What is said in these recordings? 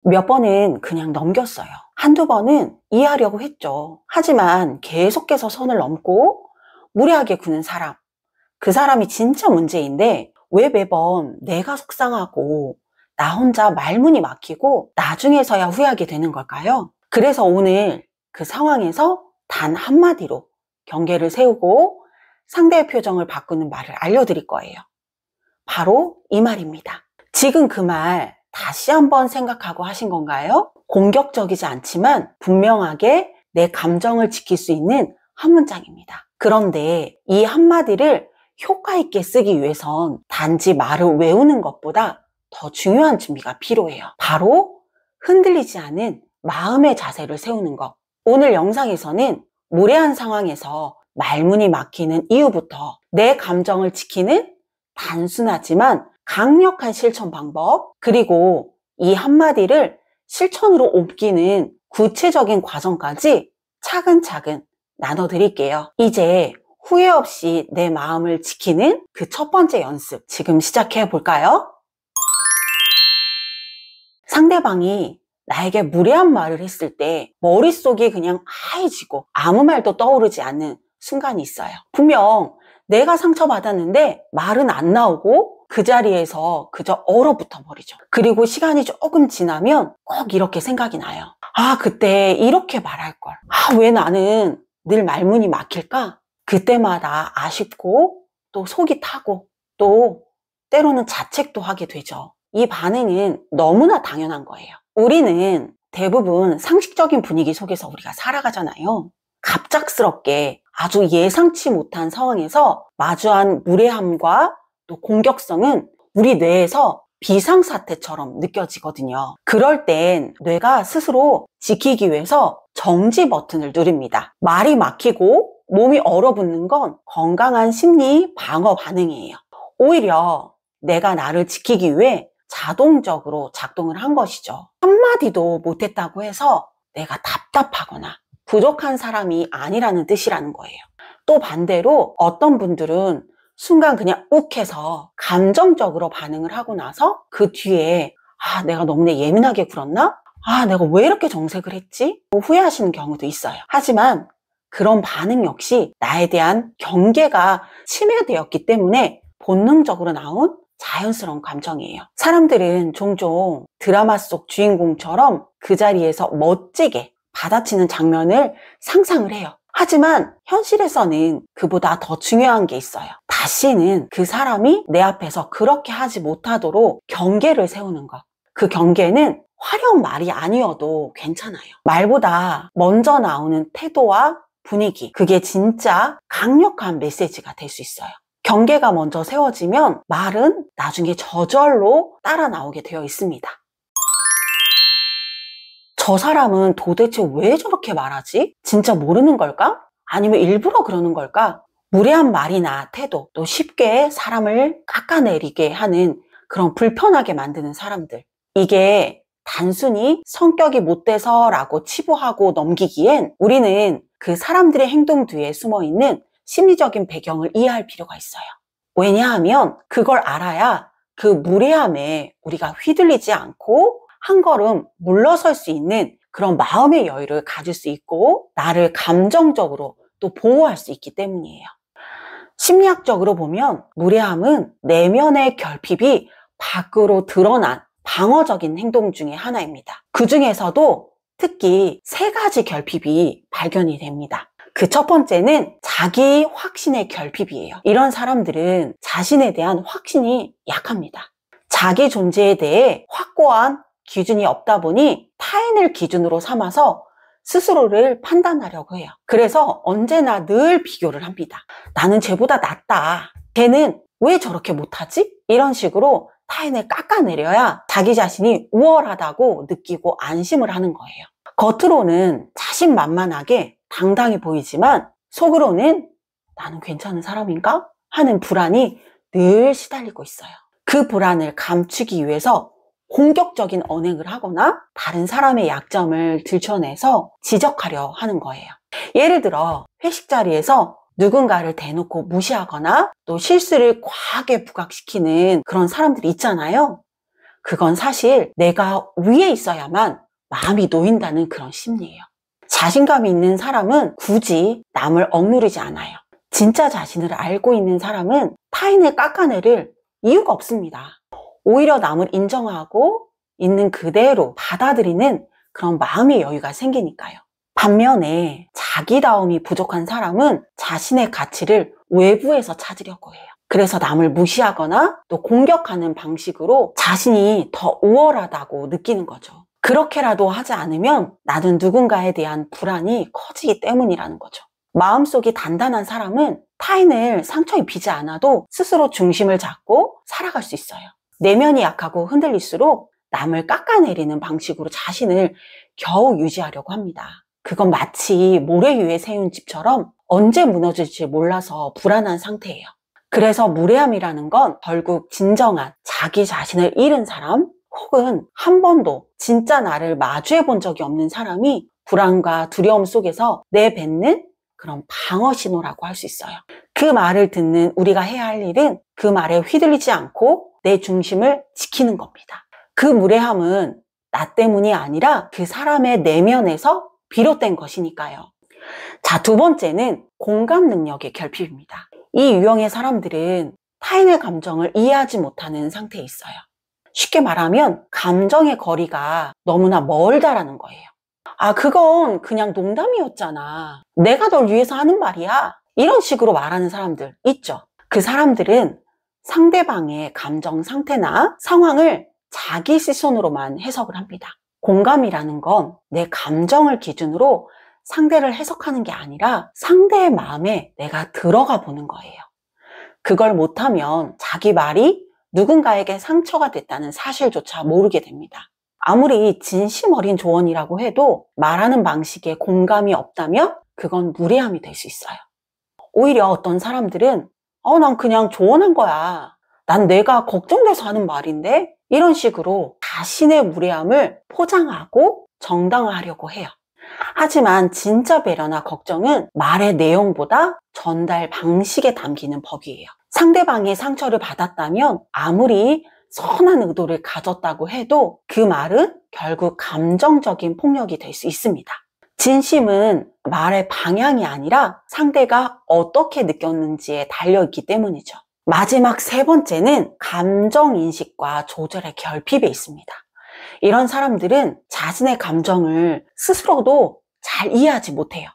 몇 번은 그냥 넘겼어요. 한두 번은 이해하려고 했죠. 하지만 계속해서 선을 넘고 무례하게 구는 사람, 그 사람이 진짜 문제인데 왜 매번 내가 속상하고 나 혼자 말문이 막히고 나중에서야 후회하게 되는 걸까요? 그래서 오늘 그 상황에서 단 한마디로 경계를 세우고 상대의 표정을 바꾸는 말을 알려드릴 거예요. 바로 이 말입니다. 지금 그 말 다시 한번 생각하고 하신 건가요? 공격적이지 않지만 분명하게 내 감정을 지킬 수 있는 한 문장입니다. 그런데 이 한마디를 효과 있게 쓰기 위해선 단지 말을 외우는 것보다 더 중요한 준비가 필요해요. 바로 흔들리지 않은 마음의 자세를 세우는 것. 오늘 영상에서는 무례한 상황에서 말문이 막히는 이유부터 내 감정을 지키는 단순하지만 강력한 실천 방법, 그리고 이 한마디를 실천으로 옮기는 구체적인 과정까지 차근차근 나눠드릴게요. 이제 후회 없이 내 마음을 지키는 그 첫 번째 연습, 지금 시작해 볼까요? 상대방이 나에게 무례한 말을 했을 때 머릿속이 그냥 하얘지고 아무 말도 떠오르지 않는 순간이 있어요. 분명 내가 상처받았는데 말은 안 나오고 그 자리에서 그저 얼어붙어 버리죠. 그리고 시간이 조금 지나면 꼭 이렇게 생각이 나요. 아, 그때 이렇게 말할 걸. 아, 왜 나는 늘 말문이 막힐까? 그때마다 아쉽고 또 속이 타고 또 때로는 자책도 하게 되죠. 이 반응은 너무나 당연한 거예요. 우리는 대부분 상식적인 분위기 속에서 우리가 살아가잖아요. 갑작스럽게 아주 예상치 못한 상황에서 마주한 무례함과 또 공격성은 우리 뇌에서 비상사태처럼 느껴지거든요. 그럴 땐 뇌가 스스로 지키기 위해서 정지 버튼을 누릅니다. 말이 막히고 몸이 얼어붙는 건 건강한 심리 방어 반응이에요. 오히려 내가 나를 지키기 위해 자동적으로 작동을 한 것이죠. 한마디도 못했다고 해서 내가 답답하거나 부족한 사람이 아니라는 뜻이라는 거예요. 또 반대로 어떤 분들은 순간 그냥 욱해서 감정적으로 반응을 하고 나서 그 뒤에 아, 내가 너무나 예민하게 굴었나? 아, 내가 왜 이렇게 정색을 했지? 후회하시는 경우도 있어요. 하지만 그런 반응 역시 나에 대한 경계가 침해되었기 때문에 본능적으로 나온 자연스러운 감정이에요. 사람들은 종종 드라마 속 주인공처럼 그 자리에서 멋지게 받아치는 장면을 상상을 해요. 하지만 현실에서는 그보다 더 중요한 게 있어요. 다시는 그 사람이 내 앞에서 그렇게 하지 못하도록 경계를 세우는 것. 그 경계는 화려한 말이 아니어도 괜찮아요. 말보다 먼저 나오는 태도와 분위기, 그게 진짜 강력한 메시지가 될 수 있어요. 경계가 먼저 세워지면 말은 나중에 저절로 따라 나오게 되어 있습니다. 저 사람은 도대체 왜 저렇게 말하지? 진짜 모르는 걸까? 아니면 일부러 그러는 걸까? 무례한 말이나 태도, 또 쉽게 사람을 깎아내리게 하는 그런 불편하게 만드는 사람들. 이게 단순히 성격이 못돼서라고 치부하고 넘기기엔 우리는 그 사람들의 행동 뒤에 숨어있는 심리적인 배경을 이해할 필요가 있어요. 왜냐하면 그걸 알아야 그 무례함에 우리가 휘둘리지 않고 한 걸음 물러설 수 있는 그런 마음의 여유를 가질 수 있고 나를 감정적으로 또 보호할 수 있기 때문이에요. 심리학적으로 보면 무례함은 내면의 결핍이 밖으로 드러난 방어적인 행동 중에 하나입니다. 그 중에서도 특히 3가지 결핍이 발견이 됩니다. 그 첫 번째는 자기 확신의 결핍이에요. 이런 사람들은 자신에 대한 확신이 약합니다. 자기 존재에 대해 확고한 기준이 없다 보니 타인을 기준으로 삼아서 스스로를 판단하려고 해요. 그래서 언제나 늘 비교를 합니다. 나는 쟤보다 낫다. 쟤는 왜 저렇게 못하지? 이런 식으로 타인을 깎아내려야 자기 자신이 우월하다고 느끼고 안심을 하는 거예요. 겉으로는 자신만만하게 당당히 보이지만 속으로는 나는 괜찮은 사람인가? 하는 불안이 늘 시달리고 있어요. 그 불안을 감추기 위해서 공격적인 언행을 하거나 다른 사람의 약점을 들춰내서 지적하려 하는 거예요. 예를 들어 회식 자리에서 누군가를 대놓고 무시하거나 또 실수를 과하게 부각시키는 그런 사람들이 있잖아요. 그건 사실 내가 위에 있어야만 마음이 놓인다는 그런 심리예요. 자신감이 있는 사람은 굳이 남을 억누르지 않아요. 진짜 자신을 알고 있는 사람은 타인을 깎아내릴 이유가 없습니다. 오히려 남을 인정하고 있는 그대로 받아들이는 그런 마음의 여유가 생기니까요. 반면에 자기다움이 부족한 사람은 자신의 가치를 외부에서 찾으려고 해요. 그래서 남을 무시하거나 또 공격하는 방식으로 자신이 더 우월하다고 느끼는 거죠. 그렇게라도 하지 않으면 나는 누군가에 대한 불안이 커지기 때문이라는 거죠. 마음속이 단단한 사람은 타인을 상처 입히지 않아도 스스로 중심을 잡고 살아갈 수 있어요. 내면이 약하고 흔들릴수록 남을 깎아내리는 방식으로 자신을 겨우 유지하려고 합니다. 그건 마치 모래 위에 세운 집처럼 언제 무너질지 몰라서 불안한 상태예요. 그래서 무례함이라는 건 결국 진정한 자기 자신을 잃은 사람, 혹은 한 번도 진짜 나를 마주해 본 적이 없는 사람이 불안과 두려움 속에서 내뱉는 그런 방어 신호라고 할 수 있어요. 그 말을 듣는 우리가 해야 할 일은 그 말에 휘둘리지 않고 내 중심을 지키는 겁니다. 그 무례함은 나 때문이 아니라 그 사람의 내면에서 비롯된 것이니까요. 자, 두 번째는 공감 능력의 결핍입니다. 이 유형의 사람들은 타인의 감정을 이해하지 못하는 상태에 있어요. 쉽게 말하면 감정의 거리가 너무나 멀다라는 거예요. 아, 그건 그냥 농담이었잖아. 내가 널 위해서 하는 말이야. 이런 식으로 말하는 사람들 있죠. 그 사람들은 상대방의 감정 상태나 상황을 자기 시선으로만 해석을 합니다. 공감이라는 건 내 감정을 기준으로 상대를 해석하는 게 아니라 상대의 마음에 내가 들어가 보는 거예요. 그걸 못하면 자기 말이 누군가에게 상처가 됐다는 사실조차 모르게 됩니다. 아무리 진심 어린 조언이라고 해도 말하는 방식에 공감이 없다면 그건 무례함이 될 수 있어요. 오히려 어떤 사람들은 난 그냥 조언한 거야. 난 내가 걱정돼서 하는 말인데? 이런 식으로 자신의 무례함을 포장하고 정당화하려고 해요. 하지만 진짜 배려나 걱정은 말의 내용보다 전달 방식에 담기는 법이에요. 상대방이 상처를 받았다면 아무리 선한 의도를 가졌다고 해도 그 말은 결국 감정적인 폭력이 될 수 있습니다. 진심은 말의 방향이 아니라 상대가 어떻게 느꼈는지에 달려있기 때문이죠. 마지막 세 번째는 감정인식과 조절의 결핍에 있습니다. 이런 사람들은 자신의 감정을 스스로도 잘 이해하지 못해요.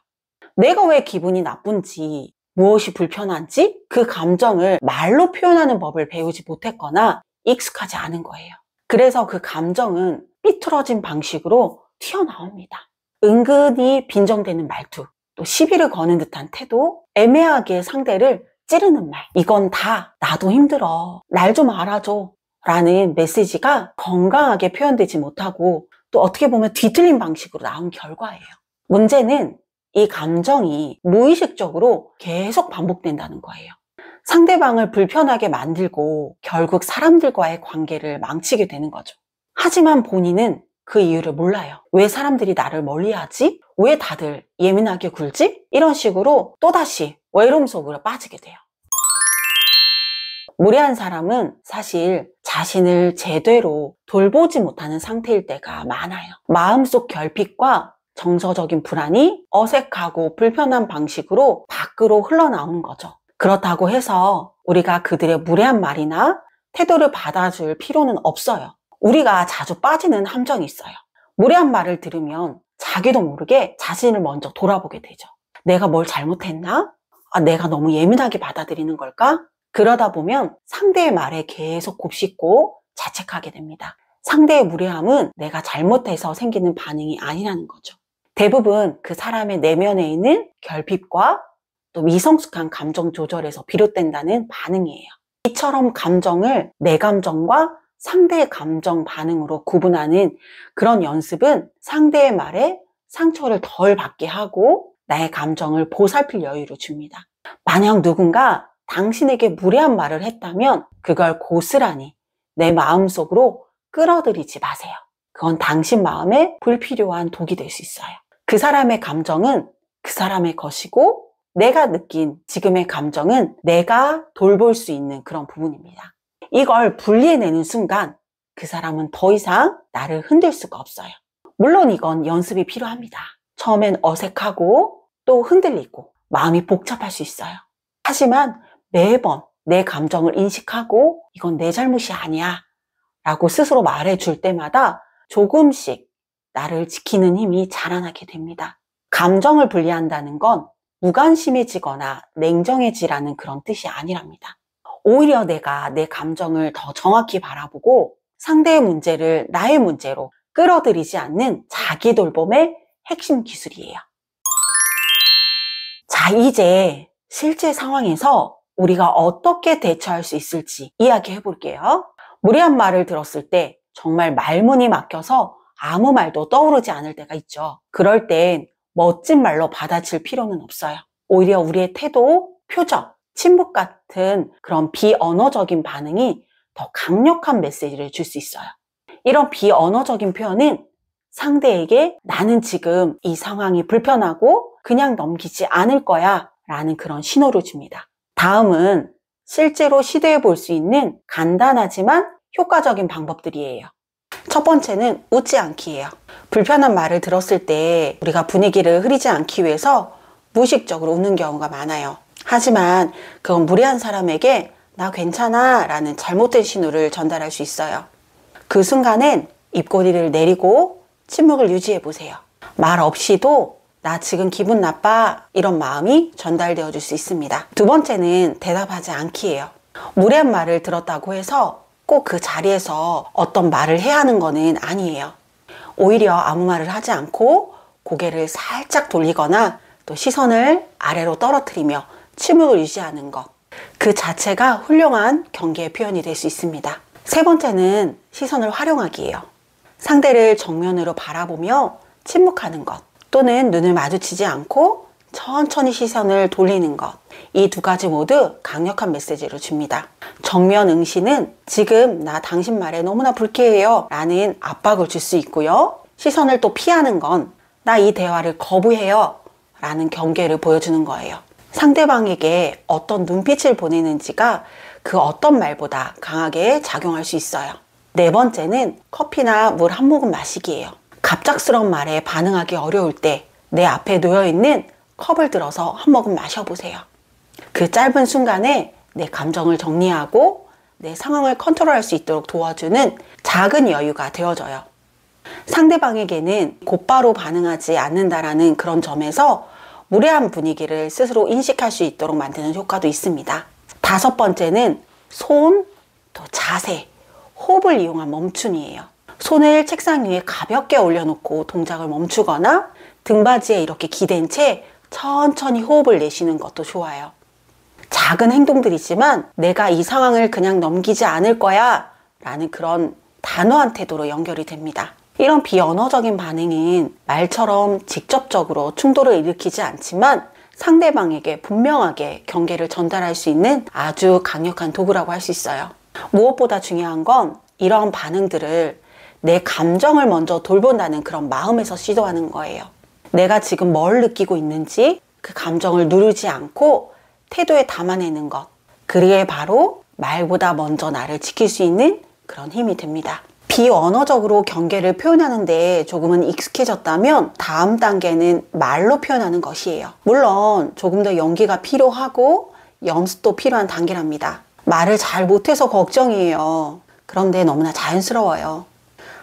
내가 왜 기분이 나쁜지, 무엇이 불편한지 그 감정을 말로 표현하는 법을 배우지 못했거나 익숙하지 않은 거예요. 그래서 그 감정은 삐뚤어진 방식으로 튀어나옵니다. 은근히 빈정대는 말투, 또 시비를 거는 듯한 태도, 애매하게 상대를 찌르는 말, 이건 다 나도 힘들어, 날 좀 알아줘 라는 메시지가 건강하게 표현되지 못하고 또 어떻게 보면 뒤틀린 방식으로 나온 결과예요. 문제는 이 감정이 무의식적으로 계속 반복된다는 거예요. 상대방을 불편하게 만들고 결국 사람들과의 관계를 망치게 되는 거죠. 하지만 본인은 그 이유를 몰라요. 왜 사람들이 나를 멀리하지? 왜 다들 예민하게 굴지? 이런 식으로 또다시 외로움 속으로 빠지게 돼요. 무례한 사람은 사실 자신을 제대로 돌보지 못하는 상태일 때가 많아요. 마음속 결핍과 정서적인 불안이 어색하고 불편한 방식으로 밖으로 흘러나오는 거죠. 그렇다고 해서 우리가 그들의 무례한 말이나 태도를 받아줄 필요는 없어요. 우리가 자주 빠지는 함정이 있어요. 무례한 말을 들으면 자기도 모르게 자신을 먼저 돌아보게 되죠. 내가 뭘 잘못했나? 내가 너무 예민하게 받아들이는 걸까? 그러다 보면 상대의 말에 계속 곱씹고 자책하게 됩니다. 상대의 무례함은 내가 잘못해서 생기는 반응이 아니라는 거죠. 대부분 그 사람의 내면에 있는 결핍과 또 미성숙한 감정 조절에서 비롯된다는 반응이에요. 이처럼 감정을 내 감정과 상대의 감정 반응으로 구분하는 그런 연습은 상대의 말에 상처를 덜 받게 하고 나의 감정을 보살필 여유를 줍니다. 만약 누군가 당신에게 무례한 말을 했다면 그걸 고스란히 내 마음속으로 끌어들이지 마세요. 그건 당신 마음에 불필요한 독이 될 수 있어요. 그 사람의 감정은 그 사람의 것이고 내가 느낀 지금의 감정은 내가 돌볼 수 있는 그런 부분입니다. 이걸 분리해내는 순간 그 사람은 더 이상 나를 흔들 수가 없어요. 물론 이건 연습이 필요합니다. 처음엔 어색하고 또 흔들리고 마음이 복잡할 수 있어요. 하지만 매번 내 감정을 인식하고 이건 내 잘못이 아니야 라고 스스로 말해줄 때마다 조금씩 나를 지키는 힘이 자라나게 됩니다. 감정을 분리한다는 건 무관심해지거나 냉정해지라는 그런 뜻이 아니랍니다. 오히려 내가 내 감정을 더 정확히 바라보고 상대의 문제를 나의 문제로 끌어들이지 않는 자기 돌봄의 핵심 기술이에요. 자, 이제 실제 상황에서 우리가 어떻게 대처할 수 있을지 이야기해 볼게요. 무례한 말을 들었을 때 정말 말문이 막혀서 아무 말도 떠오르지 않을 때가 있죠. 그럴 땐 멋진 말로 받아칠 필요는 없어요. 오히려 우리의 태도, 표정, 침묵 같은 그런 비언어적인 반응이 더 강력한 메시지를 줄 수 있어요. 이런 비언어적인 표현은 상대에게 나는 지금 이 상황이 불편하고 그냥 넘기지 않을 거야 라는 그런 신호를 줍니다. 다음은 실제로 시도해 볼 수 있는 간단하지만 효과적인 방법들이에요. 첫 번째는 웃지 않기예요. 불편한 말을 들었을 때 우리가 분위기를 흐리지 않기 위해서 무의식적으로 웃는 경우가 많아요. 하지만 그건 무례한 사람에게 나 괜찮아 라는 잘못된 신호를 전달할 수 있어요. 그 순간엔 입꼬리를 내리고 침묵을 유지해 보세요. 말 없이도 나 지금 기분 나빠 이런 마음이 전달되어 줄 수 있습니다. 두 번째는 대답하지 않기예요. 무례한 말을 들었다고 해서 꼭 그 자리에서 어떤 말을 해야 하는 거는 아니에요. 오히려 아무 말을 하지 않고 고개를 살짝 돌리거나 또 시선을 아래로 떨어뜨리며 침묵을 유지하는 것. 그 자체가 훌륭한 경계의 표현이 될 수 있습니다. 세 번째는 시선을 활용하기예요. 상대를 정면으로 바라보며 침묵하는 것 또는 눈을 마주치지 않고 천천히 시선을 돌리는 것. 이 두 가지 모두 강력한 메시지를 줍니다. 정면 응시는 지금 나 당신 말에 너무나 불쾌해요 라는 압박을 줄 수 있고요. 시선을 또 피하는 건 나 이 대화를 거부해요 라는 경계를 보여주는 거예요. 상대방에게 어떤 눈빛을 보내는지가 그 어떤 말보다 강하게 작용할 수 있어요. 네 번째는 커피나 물 한 모금 마시기예요. 갑작스러운 말에 반응하기 어려울 때 내 앞에 놓여있는 컵을 들어서 한 모금 마셔보세요. 그 짧은 순간에 내 감정을 정리하고 내 상황을 컨트롤할 수 있도록 도와주는 작은 여유가 되어져요. 상대방에게는 곧바로 반응하지 않는다라는 그런 점에서 무례한 분위기를 스스로 인식할 수 있도록 만드는 효과도 있습니다. 다섯 번째는 손, 또 자세, 호흡을 이용한 멈춤이에요. 손을 책상 위에 가볍게 올려놓고 동작을 멈추거나 등받이에 이렇게 기댄 채 천천히 호흡을 내쉬는 것도 좋아요. 작은 행동들이지만 내가 이 상황을 그냥 넘기지 않을 거야 라는 그런 단호한 태도로 연결이 됩니다. 이런 비언어적인 반응은 말처럼 직접적으로 충돌을 일으키지 않지만 상대방에게 분명하게 경계를 전달할 수 있는 아주 강력한 도구라고 할 수 있어요. 무엇보다 중요한 건 이런 반응들을 내 감정을 먼저 돌본다는 그런 마음에서 시도하는 거예요. 내가 지금 뭘 느끼고 있는지 그 감정을 누르지 않고 태도에 담아내는 것. 그게 바로 말보다 먼저 나를 지킬 수 있는 그런 힘이 됩니다. 비언어적으로 경계를 표현하는데 조금은 익숙해졌다면 다음 단계는 말로 표현하는 것이에요. 물론 조금 더 연기가 필요하고 연습도 필요한 단계랍니다. 말을 잘 못해서 걱정이에요. 그런데 너무나 자연스러워요.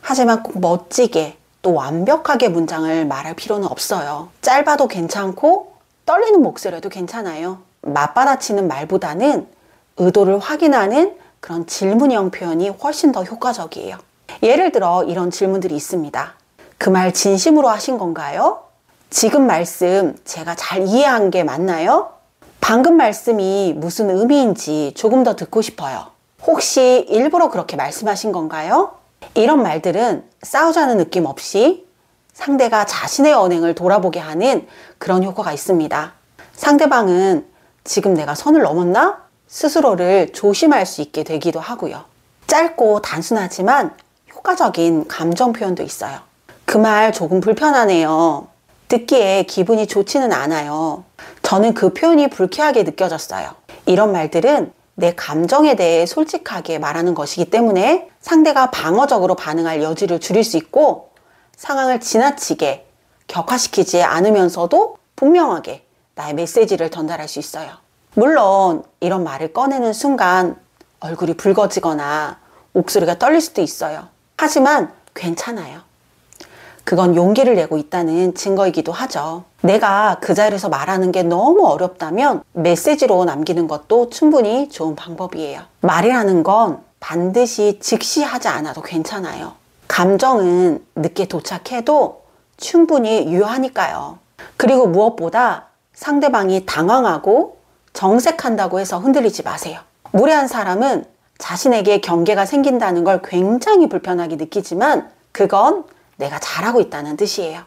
하지만 꼭 멋지게 또 완벽하게 문장을 말할 필요는 없어요. 짧아도 괜찮고 떨리는 목소리도 괜찮아요. 맞받아치는 말보다는 의도를 확인하는 그런 질문형 표현이 훨씬 더 효과적이에요. 예를 들어 이런 질문들이 있습니다. 그 말 진심으로 하신 건가요? 지금 말씀 제가 잘 이해한 게 맞나요? 방금 말씀이 무슨 의미인지 조금 더 듣고 싶어요. 혹시 일부러 그렇게 말씀하신 건가요? 이런 말들은 싸우자는 느낌 없이 상대가 자신의 언행을 돌아보게 하는 그런 효과가 있습니다. 상대방은 지금 내가 선을 넘었나? 스스로를 조심할 수 있게 되기도 하고요. 짧고 단순하지만 효과적인 감정 표현도 있어요. 그 말 조금 불편하네요. 듣기에 기분이 좋지는 않아요. 저는 그 표현이 불쾌하게 느껴졌어요. 이런 말들은 내 감정에 대해 솔직하게 말하는 것이기 때문에 상대가 방어적으로 반응할 여지를 줄일 수 있고 상황을 지나치게 격화시키지 않으면서도 분명하게 나의 메시지를 전달할 수 있어요. 물론 이런 말을 꺼내는 순간 얼굴이 붉어지거나 목소리가 떨릴 수도 있어요. 하지만 괜찮아요. 그건 용기를 내고 있다는 증거이기도 하죠. 내가 그 자리에서 말하는 게 너무 어렵다면 메시지로 남기는 것도 충분히 좋은 방법이에요. 말이라는 건 반드시 즉시 하지 않아도 괜찮아요. 감정은 늦게 도착해도 충분히 유효하니까요. 그리고 무엇보다 상대방이 당황하고 정색한다고 해서 흔들리지 마세요. 무례한 사람은 자신에게 경계가 생긴다는 걸 굉장히 불편하게 느끼지만 그건 내가 잘하고 있다는 뜻이에요.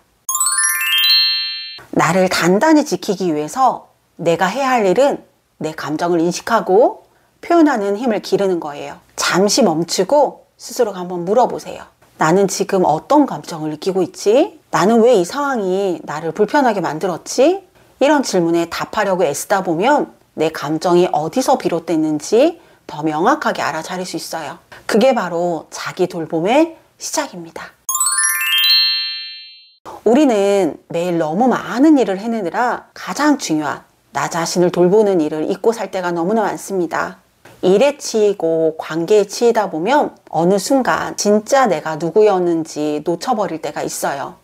나를 단단히 지키기 위해서 내가 해야 할 일은 내 감정을 인식하고 표현하는 힘을 기르는 거예요. 잠시 멈추고 스스로가 한번 물어보세요. 나는 지금 어떤 감정을 느끼고 있지? 나는 왜 이 상황이 나를 불편하게 만들었지? 이런 질문에 답하려고 애쓰다 보면 내 감정이 어디서 비롯됐는지 더 명확하게 알아차릴 수 있어요. 그게 바로 자기 돌봄의 시작입니다. 우리는 매일 너무 많은 일을 해내느라 가장 중요한 나 자신을 돌보는 일을 잊고 살 때가 너무나 많습니다. 일에 치이고 관계에 치이다 보면 어느 순간 진짜 내가 누구였는지 놓쳐버릴 때가 있어요.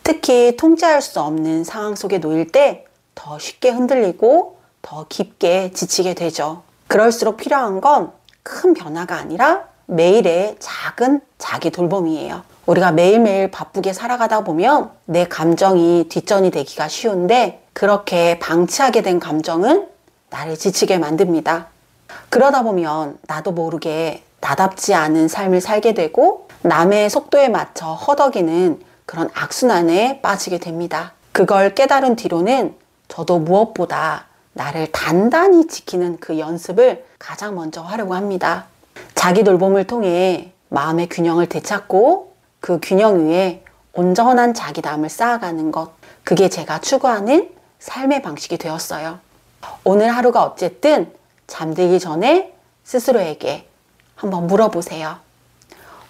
특히 통제할 수 없는 상황 속에 놓일 때 더 쉽게 흔들리고 더 깊게 지치게 되죠. 그럴수록 필요한 건 큰 변화가 아니라 매일의 작은 자기 돌봄이에요. 우리가 매일매일 바쁘게 살아가다 보면 내 감정이 뒷전이 되기가 쉬운데 그렇게 방치하게 된 감정은 나를 지치게 만듭니다. 그러다 보면 나도 모르게 나답지 않은 삶을 살게 되고 남의 속도에 맞춰 허덕이는 그런 악순환에 빠지게 됩니다. 그걸 깨달은 뒤로는 저도 무엇보다 나를 단단히 지키는 그 연습을 가장 먼저 하려고 합니다. 자기 돌봄을 통해 마음의 균형을 되찾고 그 균형 위에 온전한 자기담을 쌓아가는 것, 그게 제가 추구하는 삶의 방식이 되었어요. 오늘 하루가 어쨌든 잠들기 전에 스스로에게 한번 물어보세요.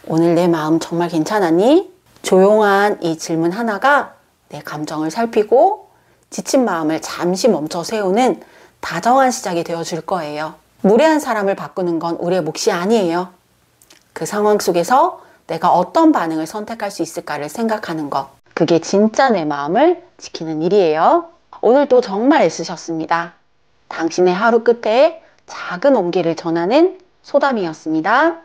오늘 내 마음 정말 괜찮았니? 조용한 이 질문 하나가 내 감정을 살피고 지친 마음을 잠시 멈춰 세우는 다정한 시작이 되어줄 거예요. 무례한 사람을 바꾸는 건 우리의 몫이 아니에요. 그 상황 속에서 내가 어떤 반응을 선택할 수 있을까를 생각하는 것, 그게 진짜 내 마음을 지키는 일이에요. 오늘도 정말 애쓰셨습니다. 당신의 하루 끝에 작은 온기를 전하는 소담이었습니다.